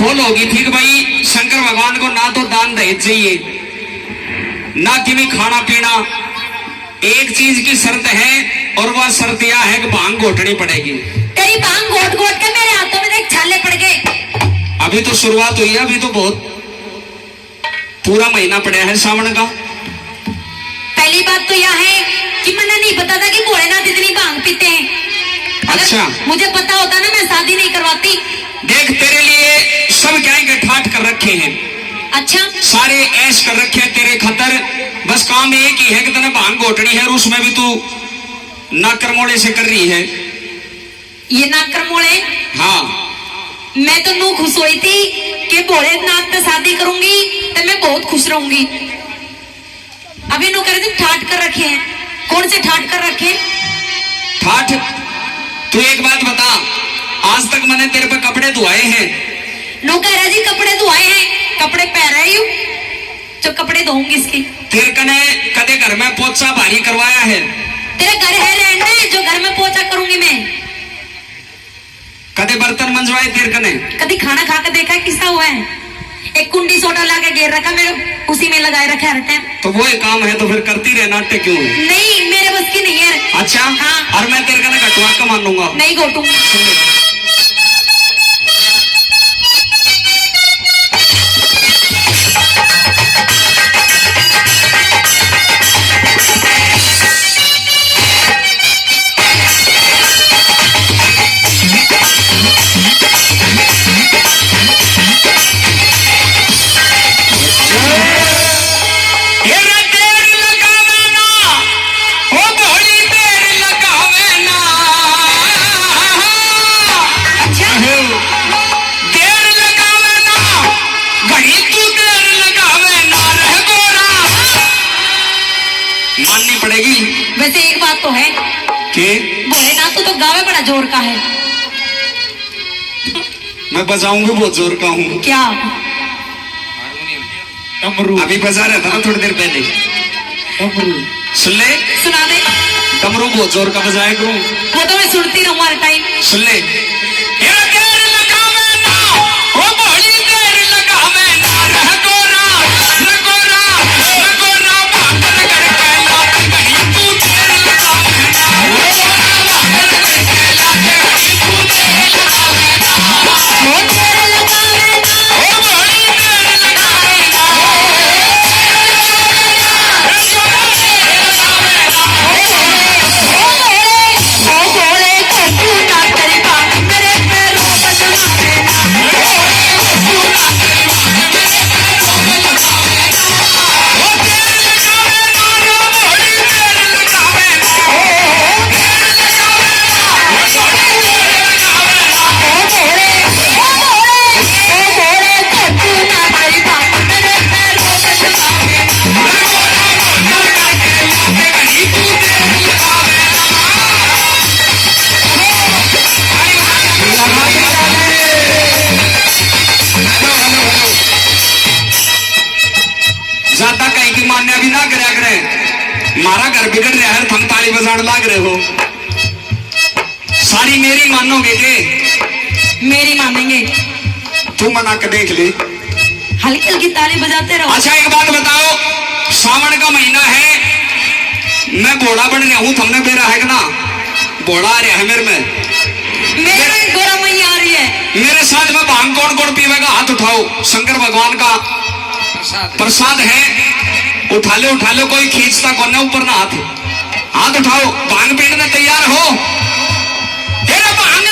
खोल होगी ठीक भाई। शंकर भगवान को ना तो दान दहेज चाहिए ना कि मैं खाना पीना। एक चीज की शर्त है और वह शर्त यह है कि भांग घोटनी पड़ेगी। तेरी भांग घोट घोट के मेरे हाथों में देख छाले पड़ गए। अभी तो शुरुआत हुई है, अभी तो बहुत पूरा महीना पड़ा है सावन का। पहली बात तो यह है कि मैंने नहीं पता था कि भोलेनाथ इतनी भांग पीते हैं। अच्छा, मुझे पता होता ना मैं शादी नहीं करवाती। देख तेरे लिए सब क्या है ठाट कर रखे हैं। अच्छा, सारे ऐश कर रखे हैं तेरे खतर। बस काम एक ही है कि तेने भांग घोटनी है और उसमें भी तू नाकरमोड़े से कर रही है। ये नाकरमोड़े? हाँ, मैं तो नू खुश हुई थी कि भोलेनाथ से शादी करूंगी तो मैं बहुत खुश रहूंगी। अभी नू कह रही थी ठाट कर रखे हैं। कौन से ठाट कर रखे? ठाठ? तू एक बात बता, आज तक मैंने तेरे पे कपड़े धुआए हैं? नो कह रहा जी कपड़े धुआए हैं, कपड़े पहन रही हूँ जो कपड़े धोऊंगी इसकी। तेरे कने कदे घर में पोछा भारी करवाया है? तेरे घर है रहने जो घर में पोछा करूंगी मैं। कदे बर्तन मंजवाए तेरे कने? कभी खाना खा के देखा किस्सा हुआ है? एक कुंडी सोडा ला के घेर रखा मेरे, उसी में लगाए रखा हर टाइम। तो वो एक काम है तो फिर करती रहे नाट्य क्यों है? नहीं, मेरे बस की नहीं है। अच्छा, हाँ। और मैं तेरे कने घटवा के मान लूंगा। नहीं घोटूंगा। माननी पड़ेगी। वैसे एक बात तो है कि भोलेनाथ तो गावे बड़ा जोर का है। मैं बजाऊंगी बहुत जोर का हूँ। क्या? डमरू अभी बजा रहा था ना थोड़ी देर पहले। सुन ले, सुना दे। डमरू बहुत जोर का बजाया करूं। वो तो मैं सुनती रहूं हर टाइम। सुन ले, ज्यादा कहीं की मान्या भी ना करा करें। मारा घर बिगड़ रहा है, थम ताली बजाने लाग रहे हो। सारी मेरी मानोगे के? मेरी मानेंगे। तू मना के देख ले, हल्की हल्की ताली बजाते रहो। अच्छा एक बात बताओ, सावन का महीना है, मैं घोड़ा बन रहा हूँ, तुमने मेरा है ना घोड़ा आ रहा है मेरे में। मेरे घोड़ा मैया आ रही है। मेरे साथ में भांग कौन कौन पीवेगा? हाथ उठाओ। शंकर भगवान का प्रसाद है, उठा लो कोई खींचता कौन ना ऊपर ना हाथ। हाथ उठाओ, भांग पीने तैयार हो? तेरा भांग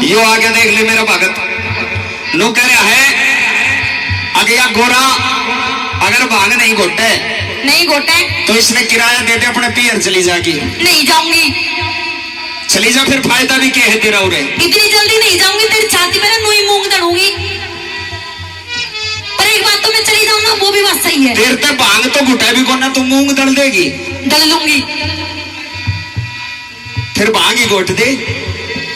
यो आगे देख ले मेरा भगत नो कह रहा है अगया गोरा अगर भांग नहीं घोटे नहीं घोटे तो इसने किराया दे दे अपने पियर चली जाएगी। नहीं जाऊंगी। चली जा फिर फायदा भी क्या है तेरा उरे। इतनी जल्दी नहीं जाऊंगी, तेरी छाती पे ना नुई मूंग दड़ूंगी। पर एक बात तो मैं चली जाऊंगा, वो भी बात सही है। तेरे ते भांग तो घुटा भी कोना तो मूंग दल देगी। दल लूंगी। फिर भांग ही घोट दे।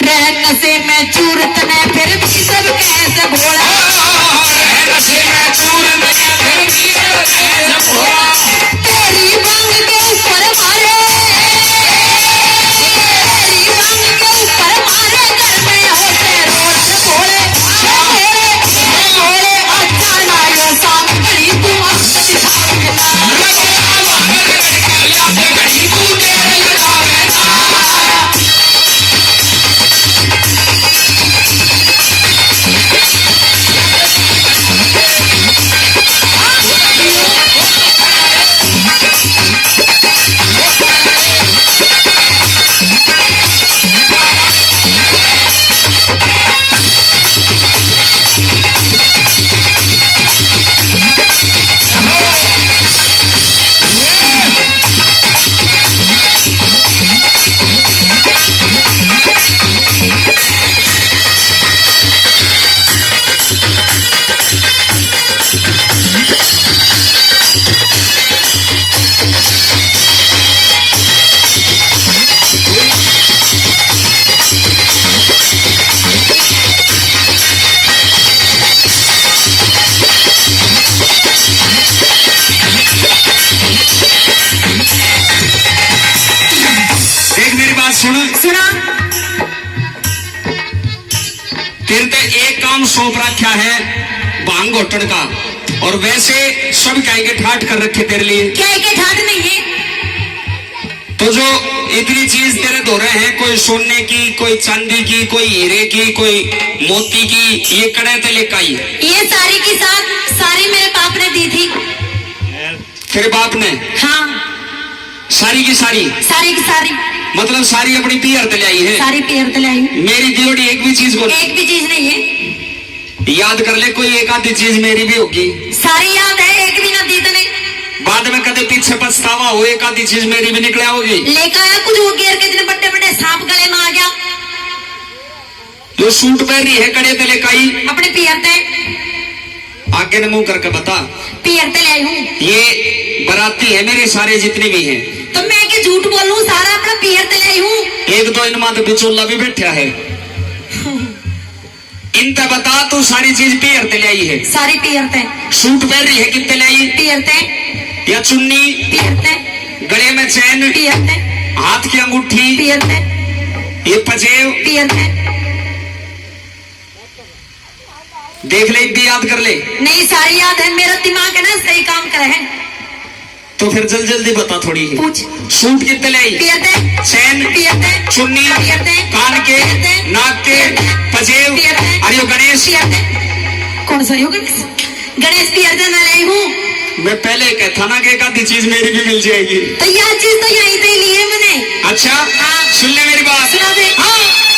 रहन से मैं चूरत ने फिर भी सब कैसे भोला। रहन से मैं चूरत ने फिर भी सब कैसे भोला। तेरी मांग के ऊपर मारे, तेरी मांग के ऊपर मारे, घर में होते रोड़न भोले। भोले अच्छा ना ये शाम घड़ी तू मस्त दिखावे घड़ी तू तेरे लगावे सुना। तेरे ते एक काम सौंप रखा है भांग घोटन का, और वैसे सब काय के ठाट कर रखे तेरे लिए। क्या के ठाट नहीं है? तो जो इतनी चीज तेरे धो रहे हैं, कोई सोने की, कोई चांदी की, कोई हीरे की, कोई मोती की, ये कड़े ते लेकर आई। ये सारी की सारी मेरे बाप ने दी थी। तेरे बाप ने? हाँ। सारी की सारी? सारी की सारी मतलब सारी अपनी पियर ते लाई है? सारी पियर ते लाई। मेरी दियोड़ी एक भी चीज बोल? एक भी चीज नहीं है। याद कर ले, कोई एक आधी चीज मेरी भी होगी। सारी याद है, एक भी ना दी तने। बाद में कदे पीछे पछतावा हो, एक आधी चीज मेरी भी निकल होगी। लेकर आया कुछ वो गेर के इतने बड़े बड़े सांप गले में आ गया। जो सूट पहन रही है कड़े ते लेकर आई अपने पियर ते। आगे ने मुंह करके बता। पियर ते लाई हूँ। ये बराती है मेरे सारे जितने भी हैं। तो मैं क्या झूठ बोलूं, सारा अपना पियर ते लाई हूँ। एक दो इनमें तो बिचौला भी बैठा है। इनका बता तू सारी चीज पियर ते लाई है? सारी पियर ते। सूट पहन रही है कितने लाई? पियर ते। या चुन्नी? पियर ते। गले में चैन? पियर ते। हाथ की अंगूठी? पियर ते। ये पजेब? पियर ते। देख ले, इतनी याद कर ले। नहीं सारी याद है, मेरा दिमाग है ना सही काम करे है। तो फिर जल्दी बता थोड़ी ही। पूछ। सूट कितने लाई? पियर ते। चैन? पियर ते। चुन्नी? पियर ते। कान के? पियर ते। नाक के? पजेब? पियर ते। अरे यो गणेश? पियर ते। कौन सा यो गणेश? गणेश पियर ते ना लाई हूँ। मैं पहले कहता ना कि एक आधी चीज मेरी भी मिल जाएगी। तो यह चीज तो यहीं से ली है मैंने। अच्छा? हाँ। सुन ले मेरी बात। सुना दे। हाँ।